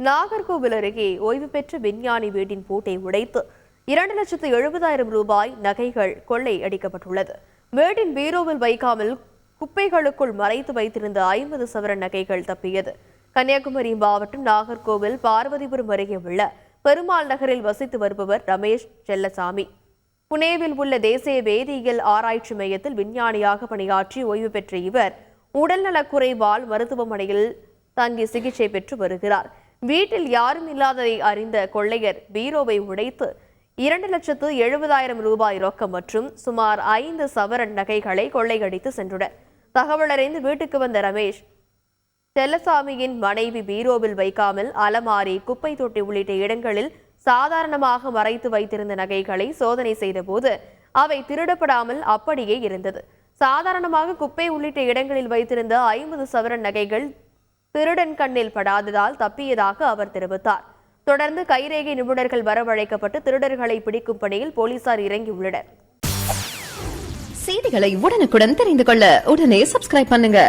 நாகர்கோவில் அருகே ஓய்வு பெற்ற விஞ்ஞானி வீட்டின் பூட்டை உடைத்து 2,70,000 ரூபாய் நகைகள் கொள்ளை அடிக்கப்பட்டுள்ளது. வீட்டின் பீரோவில் வைக்காமல் குப்பைகளுக்குள் மறைத்து வைத்திருந்த 50 சவரன் நகைகள் தப்பியது. கன்னியாகுமரி மாவட்டம் நாகர்கோவில் பார்வதிபுரம் அருகே உள்ள பெருமாள் நகரில் வசித்து வருபவர் ரமேஷ் செல்லசாமி. புனேவில் உள்ள தேசிய வேதியியல் ஆராய்ச்சி மையத்தில் விஞ்ஞானியாக பணியாற்றி ஓய்வு பெற்ற இவர் உடல்நலக்குறைவால் மருத்துவமனையில் தங்கி சிகிச்சை பெற்று வருகிறார். வீட்டில் யாரும் இல்லாததை அறிந்த கொள்ளையர் பீரோவை உடைத்து 2,70,000 ரூபாய் ரொக்கம் மற்றும் சுமார் 5 சவரன் நகைகளை கொள்ளையடித்து சென்றனர். தகவல் அறிந்து வீட்டுக்கு வந்த ரமேஷ் செல்லசாமியின் மனைவி பீரோவில் வைக்காமல் அலமாரி, குப்பை தொட்டி உள்ளிட்ட இடங்களில் சாதாரணமாக மறைத்து வைத்திருந்த நகைகளை சோதனை செய்தபோது அவை திருடப்படாமல் அப்படியே இருந்தது. சாதாரணமாக குப்பை உள்ளிட்ட இடங்களில் வைத்திருந்த 50 சவரன் நகைகள் திருடன் கண்ணில் படாததால் தப்பியதாக அவர் தெரிவித்தார். தொடர்ந்து கைரேகை நிபுணர்கள் வரவழைக்கப்பட்டு திருடர்களை பிடிக்கும் பணியில் போலீசார் இறங்கியுள்ளனர். செய்திகளை உடனுக்குடன் தெரிந்து கொள்ள உடனே சப்ஸ்கிரைப் பண்ணுங்க.